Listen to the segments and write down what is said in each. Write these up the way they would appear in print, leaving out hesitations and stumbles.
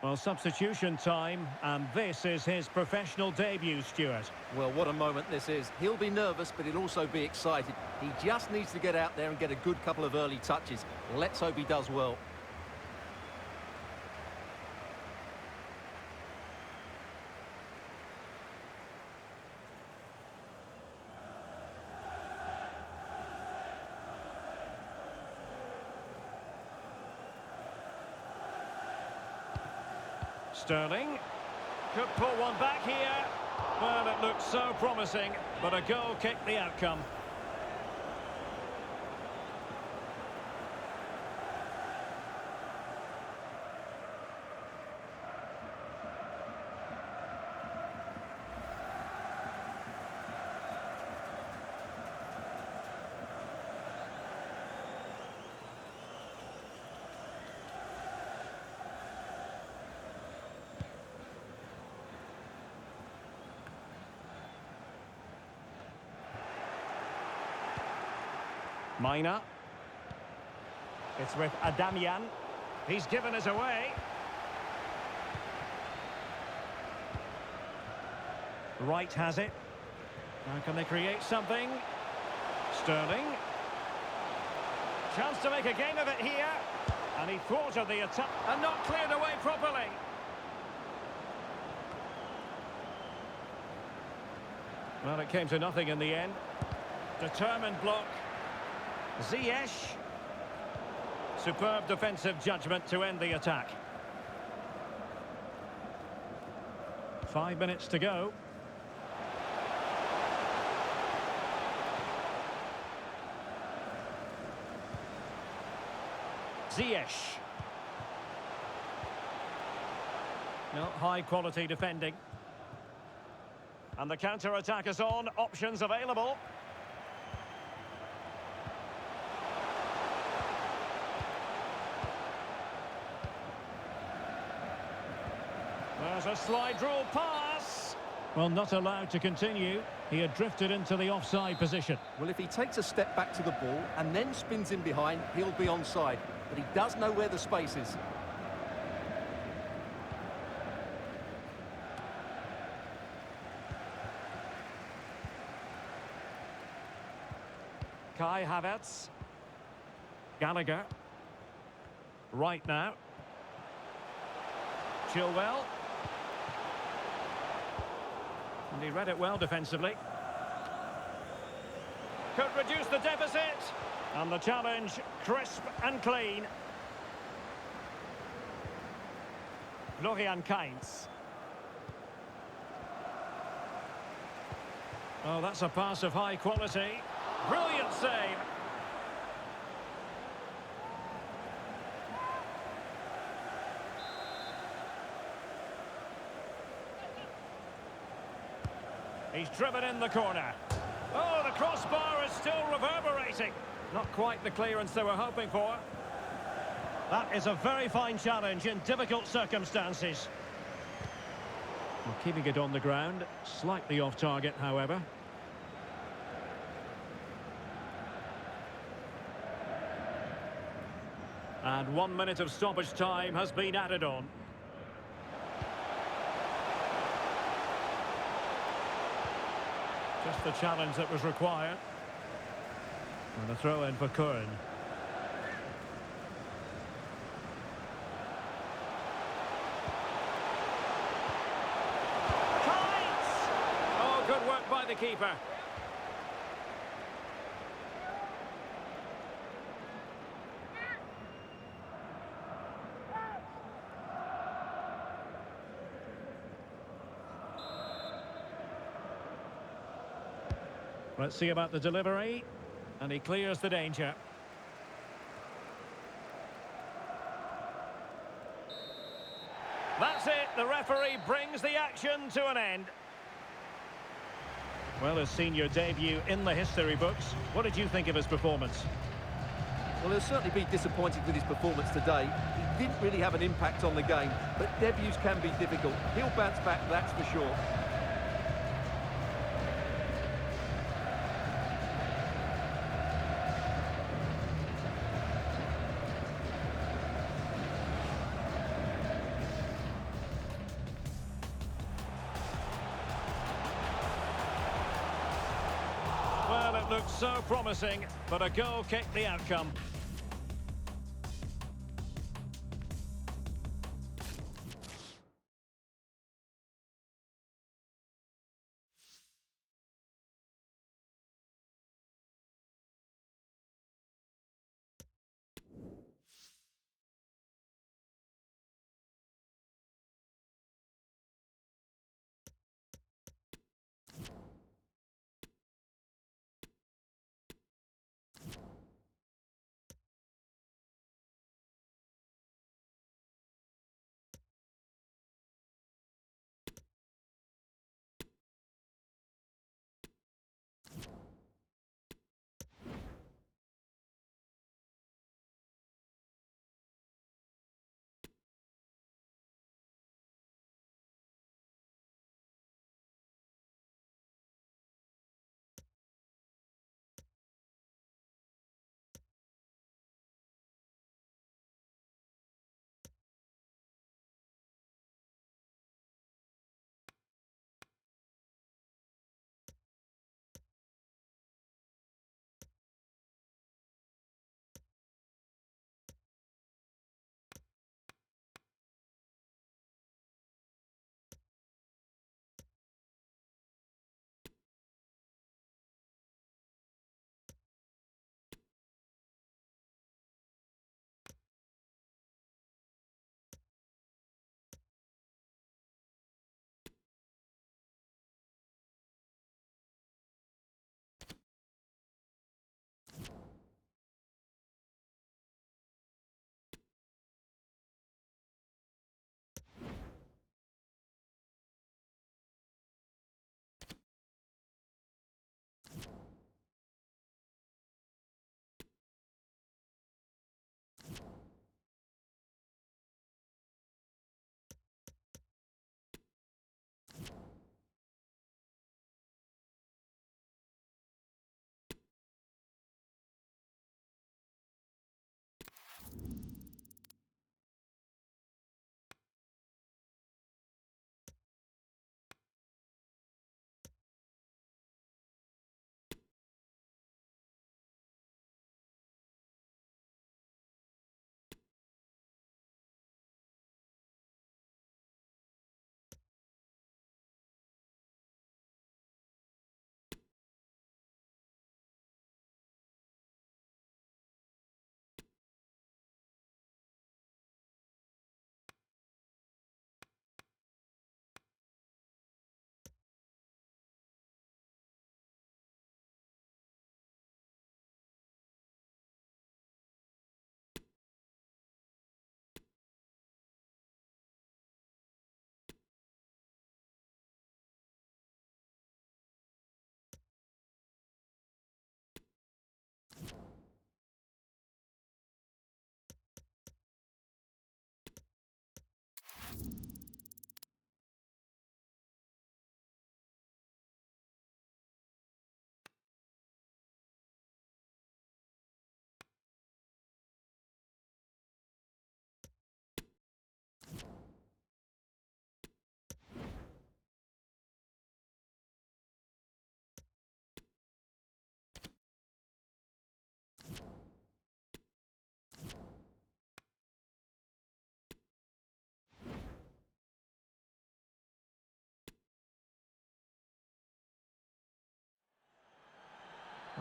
Well, substitution time, and this is his professional debut, Stuart. Well, what a moment this is. He'll be nervous, but he'll also be excited. He just needs to get out there and get a good couple of early touches. Let's hope he does well. Sterling could pull one back here. Well, it looked so promising, but a goal kicked the outcome. Mina. It's with Adamian. He's given us away. Wright has it. Now can they create something? Sterling. Chance to make a game of it here. And he thwarted the attack and not cleared away properly. Well, it came to nothing in the end. Determined block. Ziyech. Superb defensive judgment to end the attack. 5 minutes to go. Ziyech. No, high quality defending. And the counter-attack is on. Options available. There's a slide rule pass. Well, not allowed to continue. He had drifted into the offside position. Well, if he takes a step back to the ball and then spins in behind, he'll be onside. But he does know where the space is. Kai Havertz. Gallagher. Right now. Chilwell. And he read it well defensively. Could reduce the deficit. And the challenge, crisp and clean. Florian Kainz. Oh, that's a pass of high quality. Brilliant save. He's driven in the corner. Oh, the crossbar is still reverberating. Not quite the clearance they were hoping for. That is a very fine challenge in difficult circumstances. Well, keeping it on the ground, slightly off target, however. And 1 minute of stoppage time has been added on. Just the challenge that was required. And a throw in for Curran. Oh, good work by the keeper. Let's see about the delivery. And he clears the danger. That's it. The referee brings the action to an end. Well, his senior debut in the history books. What did you think of his performance? Well, he'll certainly be disappointed with his performance today. He didn't really have an impact on the game, but debuts can be difficult. He'll bounce back, that's for sure. It looked so promising, but a goal kicked the outcome.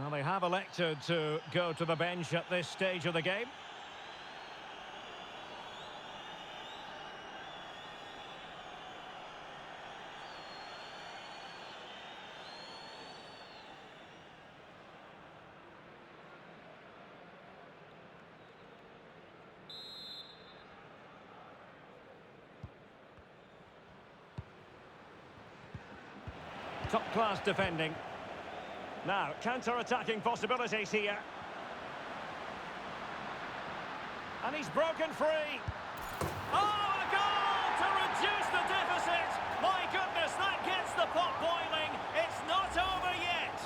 Well, they have elected to go to the bench at this stage of the game. Top-class defending. Now, counter-attacking possibilities here. And he's broken free. Oh, a goal to reduce the deficit! My goodness, that gets the pot boiling. It's not over yet.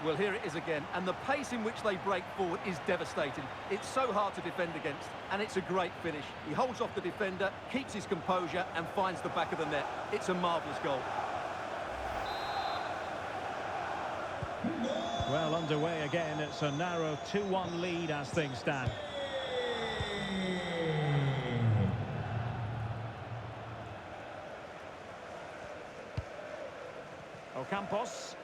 Well, here it is again, and the pace in which they break forward is devastating. It's so hard to defend against, and it's a great finish. He holds off the defender, keeps his composure, and finds the back of the net. It's a marvellous goal. Well, underway again. It's a narrow 2-1 lead as things stand. Ocampos.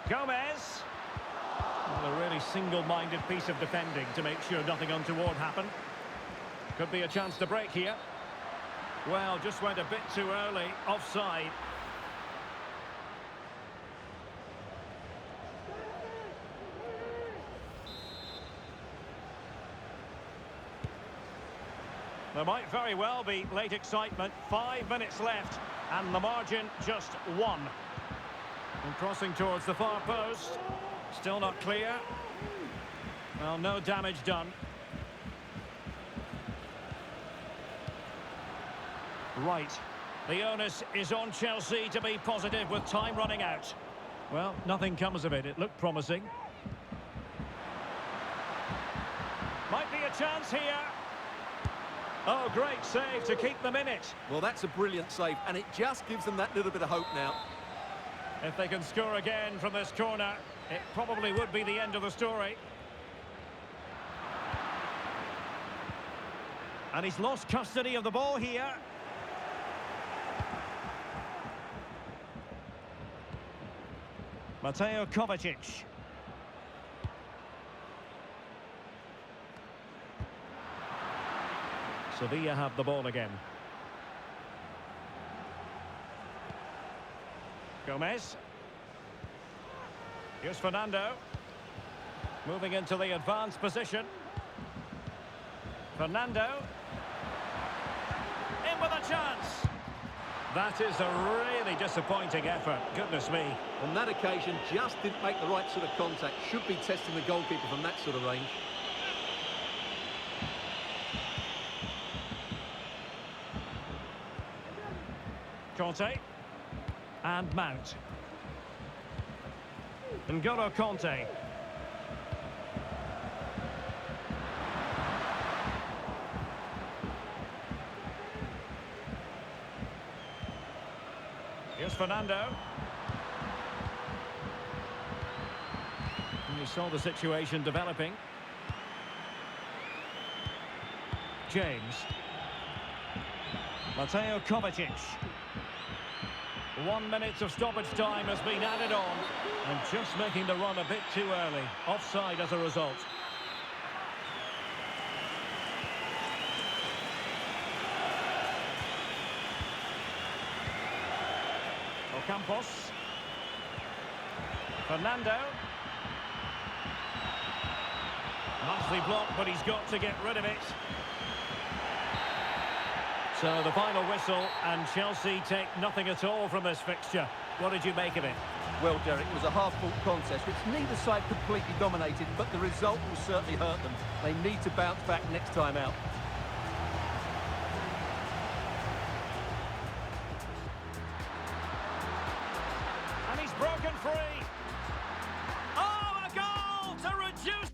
Gomez. Well, a really single-minded piece of defending to make sure nothing untoward happened. Could be a chance to break here. Well, just went a bit too early. Offside. There might very well be late excitement. 5 minutes left, and the margin just 1. And crossing towards the far post. Still not clear. Well, no damage done. Right. The onus is on Chelsea to be positive with time running out. Well, nothing comes of it. It looked promising. Might be a chance here. Oh, great save to keep them in it. Well, that's a brilliant save, and it just gives them that little bit of hope now. If they can score again from this corner, it probably would be the end of the story. And he's lost custody of the ball here. Mateo Kovacic. Sevilla have the ball again. Gomez. Here's Fernando. Moving into the advanced position. Fernando. In with a chance. That is a really disappointing effort. Goodness me. On that occasion, just didn't make the right sort of contact. Should be testing the goalkeeper from that sort of range. Conte. And Mount. N'Golo Conte. Here's Fernando. And you saw the situation developing. James. Mateo Kovacic. 1 minute of stoppage time has been added on. And just making the run a bit too early. Offside as a result. Ocampos. Fernando. Nicely blocked, but he's got to get rid of it. So the final whistle, and Chelsea take nothing at all from this fixture. What did you make of it? Well, Derek, it was a hard-fought contest, which neither side completely dominated, but the result will certainly hurt them. They need to bounce back next time out. And he's broken free. Oh, a goal to reduce...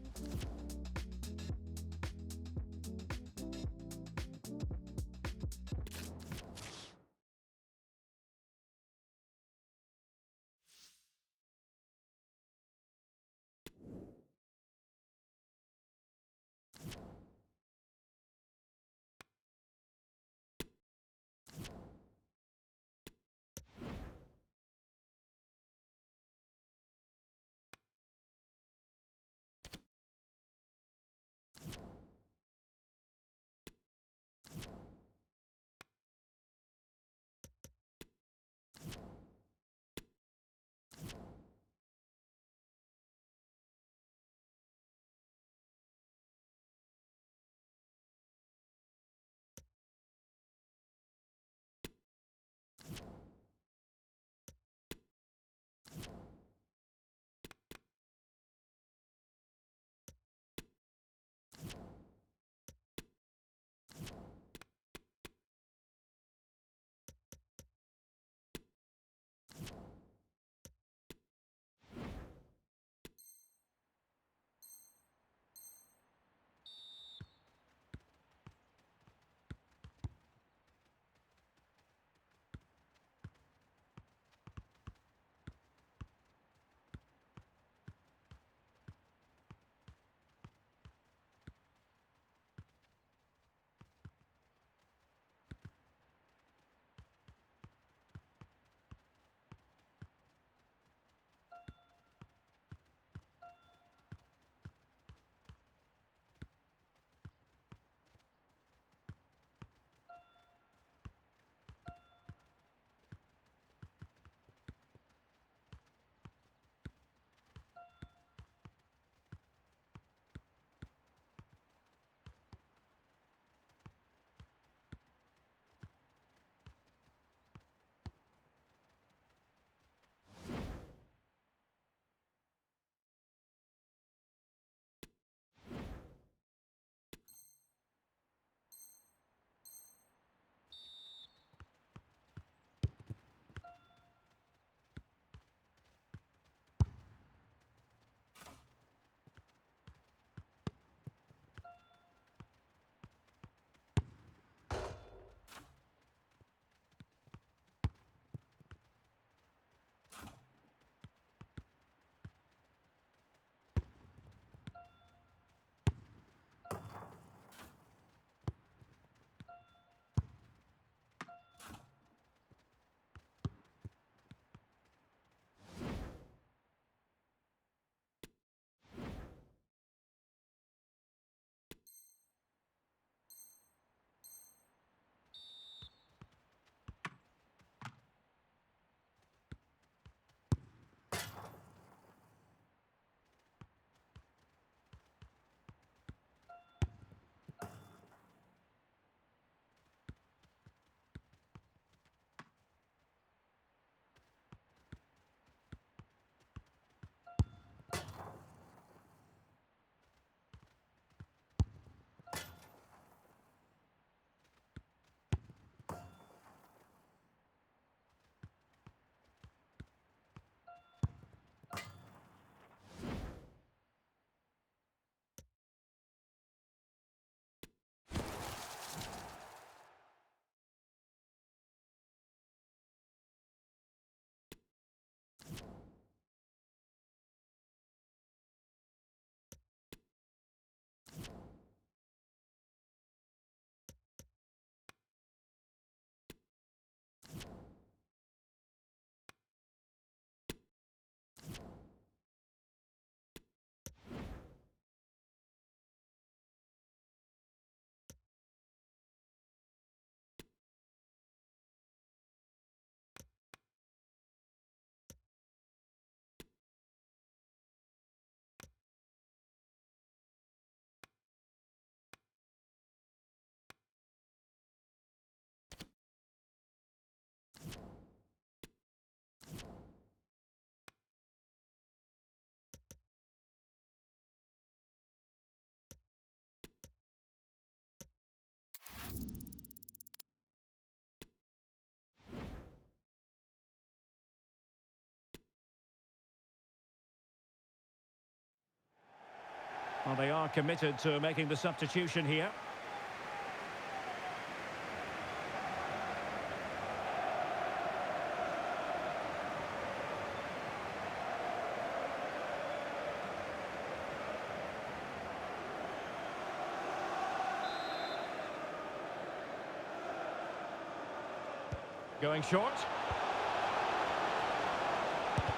Well, they are committed to making the substitution here. Going short.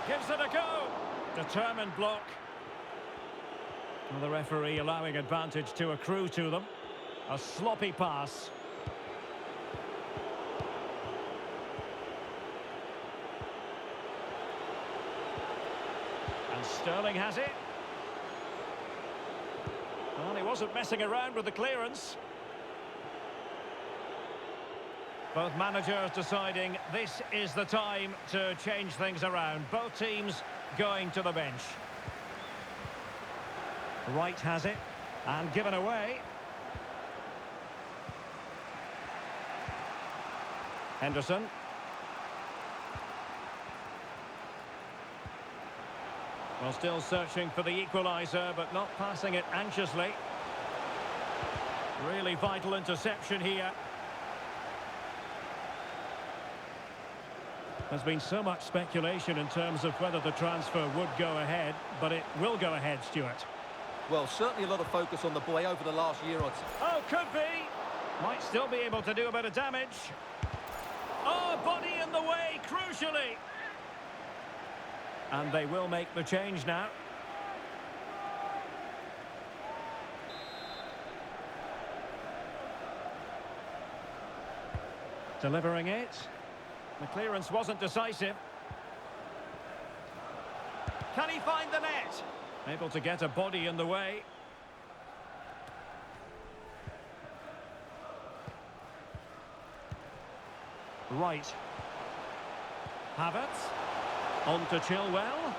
Gives it a go. Determined block. Well, the referee allowing advantage to accrue to them. A sloppy pass. And Sterling has it. Well, he wasn't messing around with the clearance. Both managers deciding this is the time to change things around. Both teams going to the bench. Wright has it, and given away. Henderson. Well, still searching for the equaliser, but not passing it anxiously. Really vital interception here. There's been so much speculation in terms of whether the transfer would go ahead, but it will go ahead, Stuart. Well, certainly a lot of focus on the boy over the last year or two. Oh, could be. Might still be able to do a bit of damage. Oh, body in the way, crucially. And they will make the change now. Delivering it. The clearance wasn't decisive. Can he find the net? Able to get a body in the way. Right. Havertz. On to Chilwell.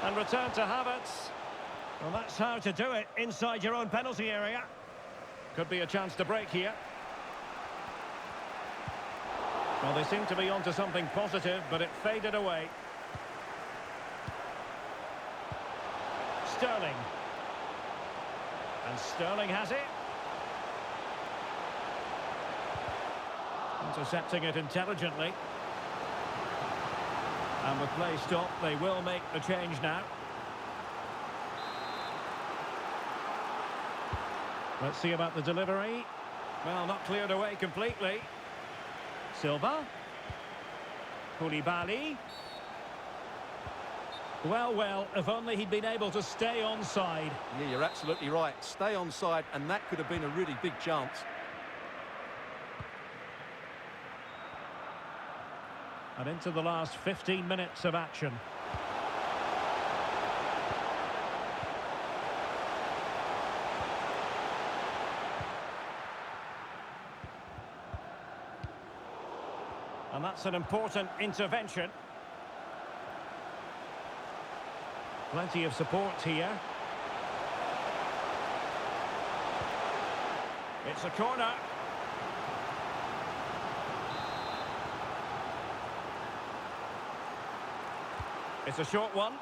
And return to Havertz. Well, that's how to do it inside your own penalty area. Could be a chance to break here. Well, they seem to be onto something positive, but it faded away. Sterling. And Sterling has it. Intercepting it intelligently. And with play stopped, they will make the change now. Let's see about the delivery. Well, not cleared away completely. Silva. Koulibaly. Well, if only he'd been able to stay onside. Yeah, you're absolutely right. Stay onside, and that could have been a really big chance. And into the last 15 minutes of action. And that's an important intervention. Plenty of support here. It's a corner. It's a short one.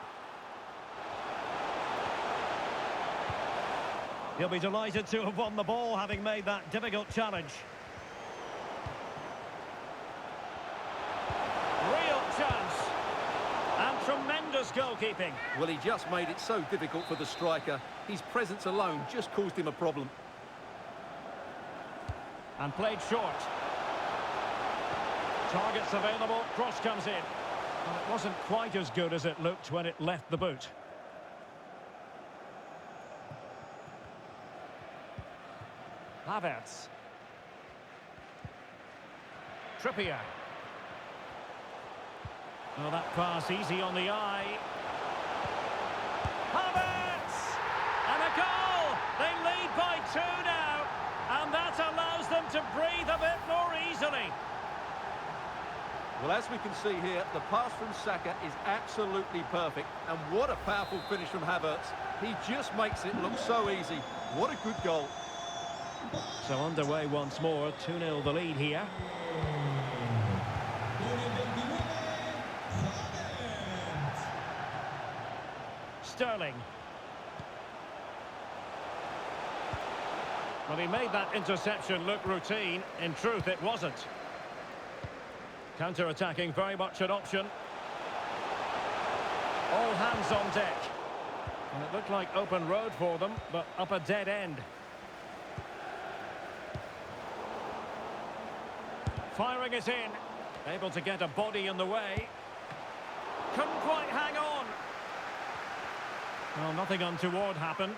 He'll be delighted to have won the ball, having made that difficult challenge. Real chance. And tremendous goalkeeping. Well, he just made it so difficult for the striker. His presence alone just caused him a problem. And played short. Targets available, cross comes in. Well, it wasn't quite as good as it looked when it left the boot. Havertz. Trippier. Oh, that pass easy on the eye. Havertz! And a goal! They lead by 2 now. And that allows them to breathe a bit more easily. Well, as we can see here, the pass from Saka is absolutely perfect. And what a powerful finish from Havertz. He just makes it look so easy. What a good goal. So underway once more, 2-0 the lead here. Sterling. Well, he made that interception look routine. In truth, it wasn't. Counter-attacking, very much an option. All hands on deck. And it looked like open road for them, but up a dead end. Firing it in. Able to get a body in the way. Couldn't quite hang on. Well, nothing untoward happened.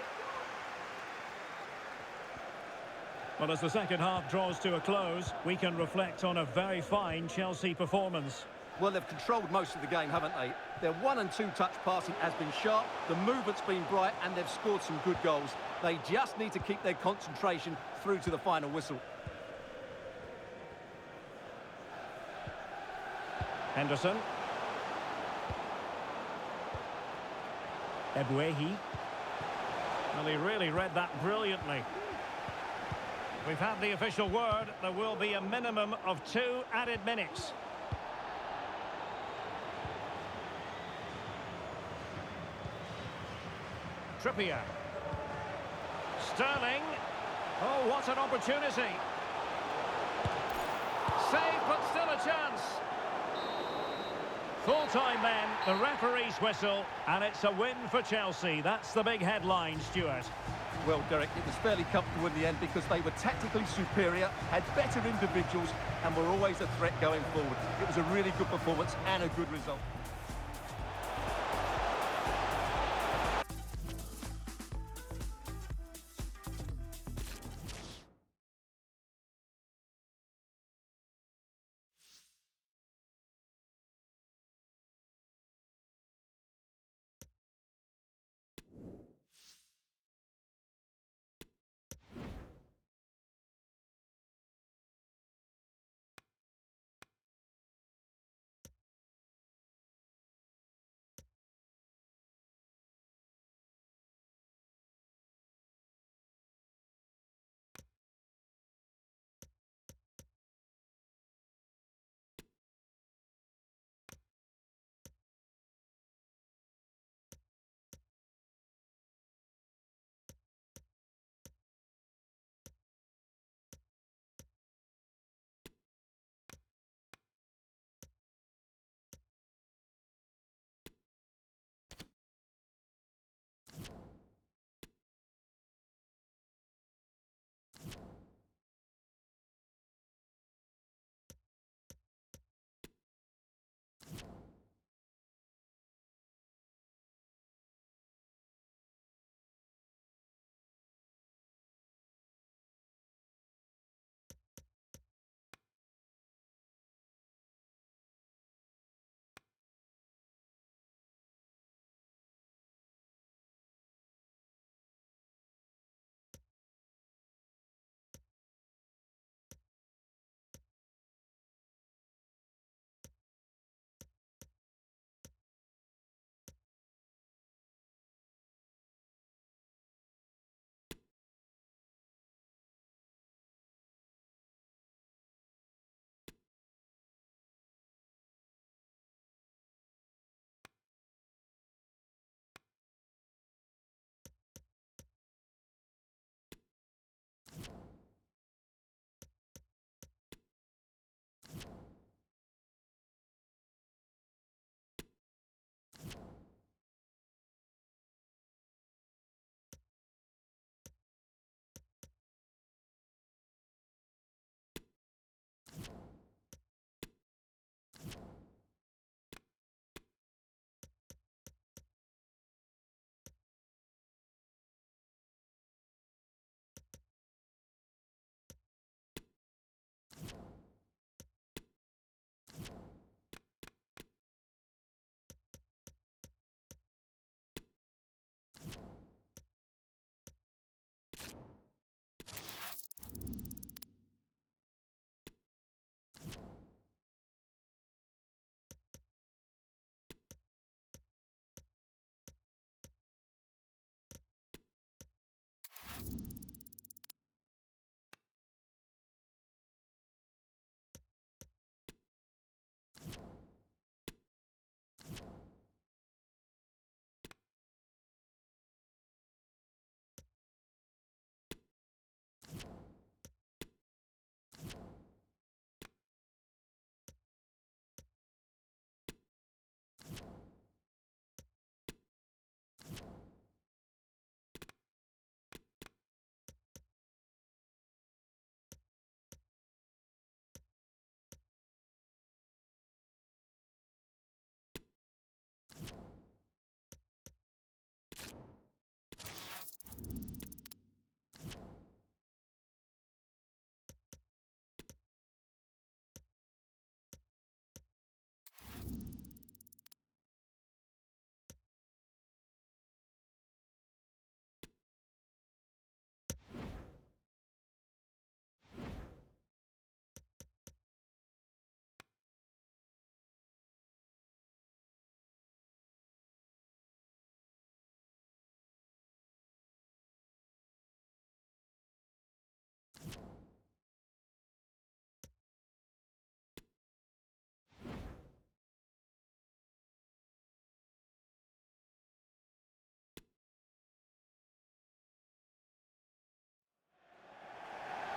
Well, as the second half draws to a close, we can reflect on a very fine Chelsea performance. Well, they've controlled most of the game, haven't they? Their 1- and 2-touch passing has been sharp, the movement's been bright, and they've scored some good goals. They just need to keep their concentration through to the final whistle. Henderson. Ebuehi. Well, he really read that brilliantly. We've had the official word. There will be a minimum of 2 added minutes. Trippier. Sterling. Oh, what an opportunity. Save, but still a chance. Full-time then, the referee's whistle, and it's a win for Chelsea. That's the big headline, Stuart. Well, Derek, it was fairly comfortable in the end because they were tactically superior, had better individuals, and were always a threat going forward. It was a really good performance and a good result.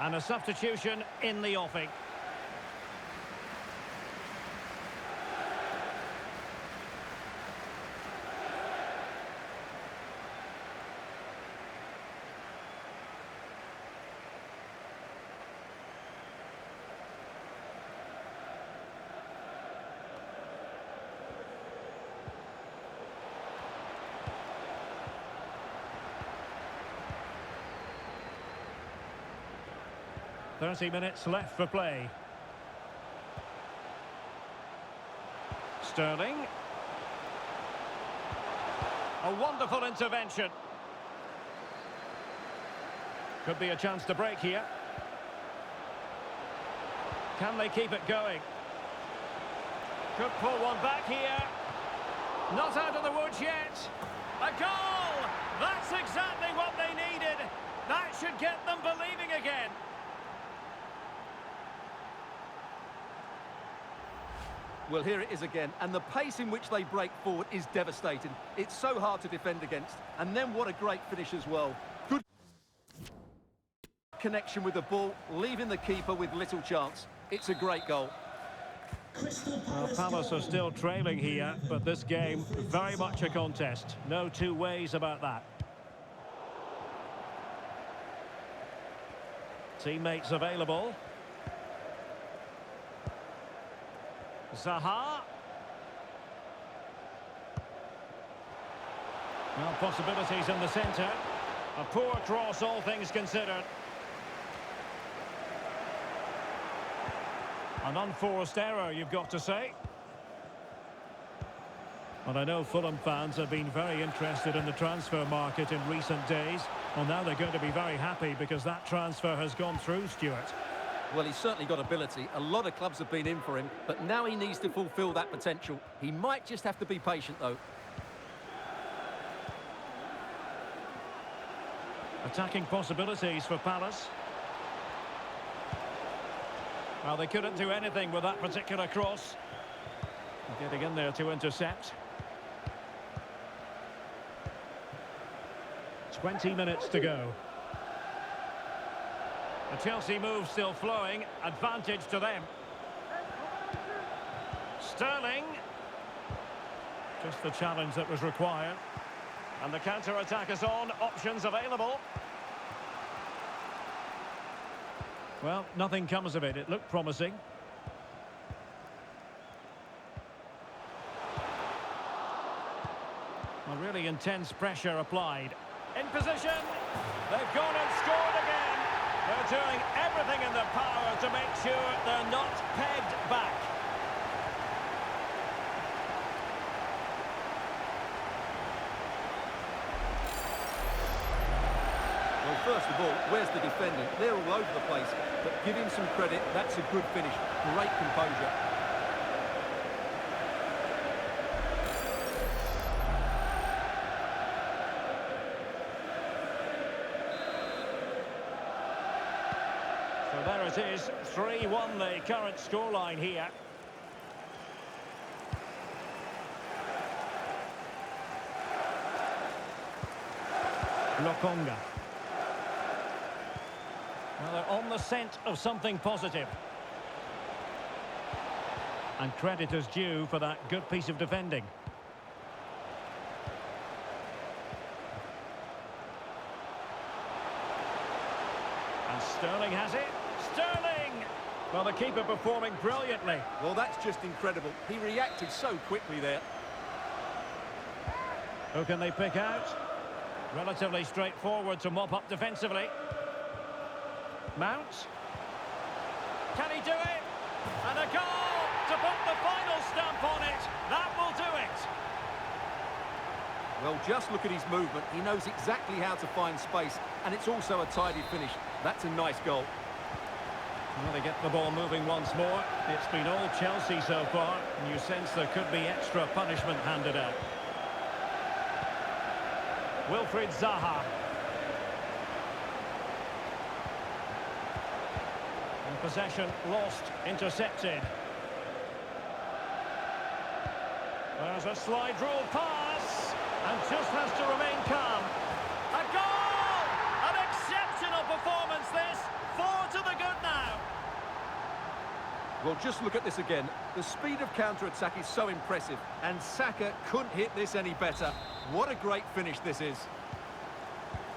And a substitution in the offing. "30 minutes left for play." Sterling. A wonderful intervention. Could be a chance to break here. Can they keep it going? Could pull one back here. Not out of the woods yet. A goal! That's exactly what they needed. That should get them believing again. Well, here it is again, and the pace in which they break forward is devastating. It's so hard to defend against, and then what a great finish as well. Good connection with the ball, leaving the keeper with little chance. It's a great goal. Well, Palace are still trailing here, but this game, very much a contest. No two ways about that. Teammates available. Zaha. Well, possibilities in the centre. A poor cross, all things considered. An unforced error, you've got to say. Well, I know Fulham fans have been very interested in the transfer market in recent days. Well, now they're going to be very happy because that transfer has gone through, Stuart. Well, he's certainly got ability. A lot of clubs have been in for him, but now he needs to fulfil that potential. He might just have to be patient, though. Attacking possibilities for Palace. Well, they couldn't do anything with that particular cross. Getting in there to intercept. 20 minutes to go. The Chelsea move still flowing. Advantage to them. Sterling. Just the challenge that was required. And the counter-attack is on. Options available. Well, nothing comes of it. It looked promising. Well, really intense pressure applied. In position. They've gone and scored again. They're doing everything in their power to make sure they're not pegged back. Well, first of all, where's the defender? They're all over the place, but give him some credit. That's a good finish. Great composure. So there it is, 3-1 the current scoreline here. Lokonga. Well, they're on the scent of something positive. And credit is due for that good piece of defending. And Sterling has it. Sterling! Well, the keeper performing brilliantly. Well, that's just incredible. He reacted so quickly there. Who can they pick out? Relatively straightforward to mop up defensively. Mount. Can he do it? And a goal to put the final stamp on it. That will do it. Well, just look at his movement. He knows exactly how to find space, and it's also a tidy finish. That's a nice goal. Well, they get the ball moving once more. It's been all Chelsea so far, and you sense there could be extra punishment handed out. Wilfried Zaha. And possession lost, intercepted. There's a slide rule pass, and just has to remain calm. A goal! An exceptional performance this, 4 to the Well, just look at this again. The speed of counter-attack is so impressive, and Saka couldn't hit this any better. What a great finish this is.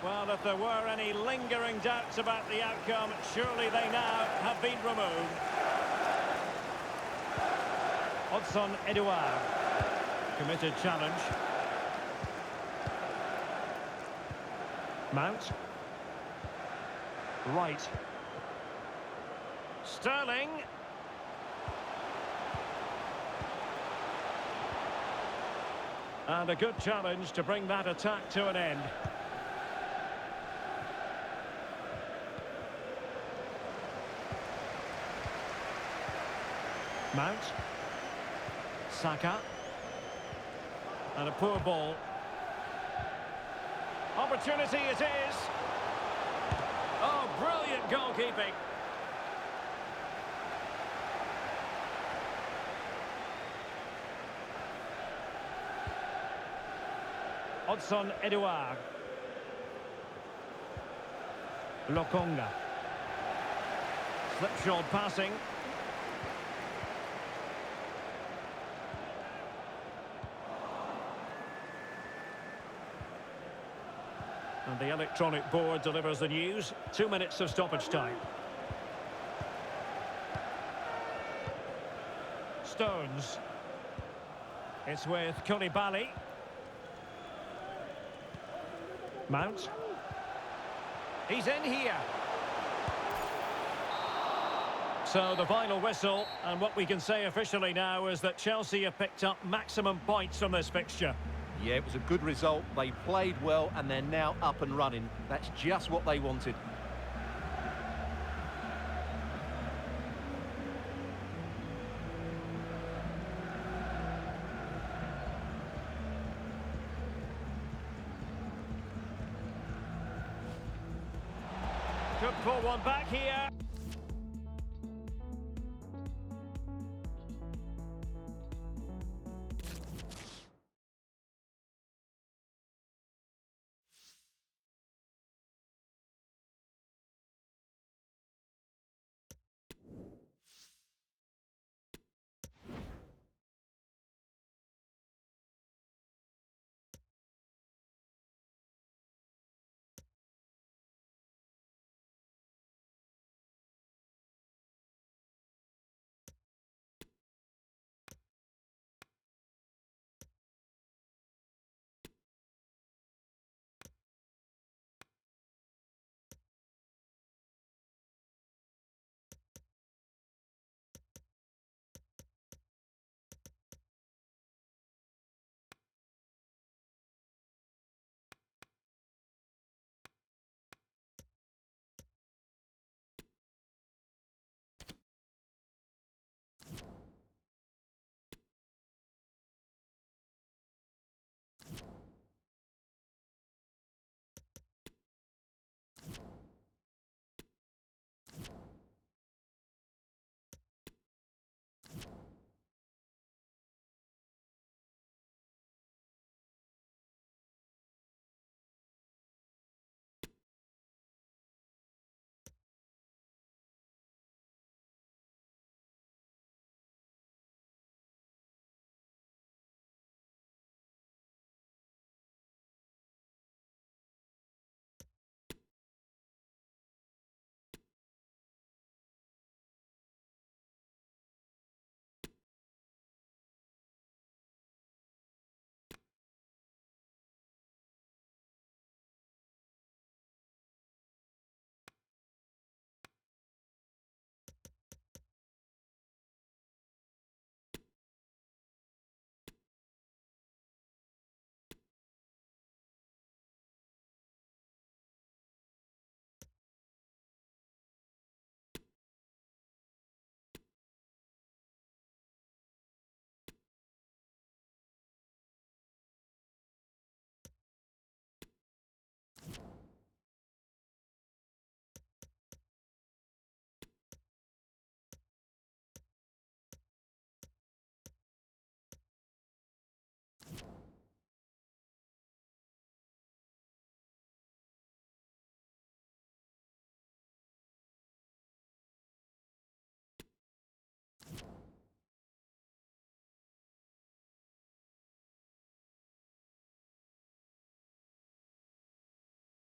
Well, if there were any lingering doubts about the outcome, surely they now have been removed. Hudson Edouard. Committed challenge. Mount. Right. Sterling. And a good challenge to bring that attack to an end. Mount. Saka. And a poor ball. Opportunity it is. Oh, brilliant goalkeeping. Hudson Edouard. Lokonga. Slipshod passing. And the electronic board delivers the news. 2 minutes of stoppage time. Stones. It's with Koulibaly. Mount. He's in here. So the final whistle, and what we can say officially now is that Chelsea have picked up maximum points from this fixture. Yeah, it was a good result. They played well, and they're now up and running. That's just what they wanted. Could pull one back here.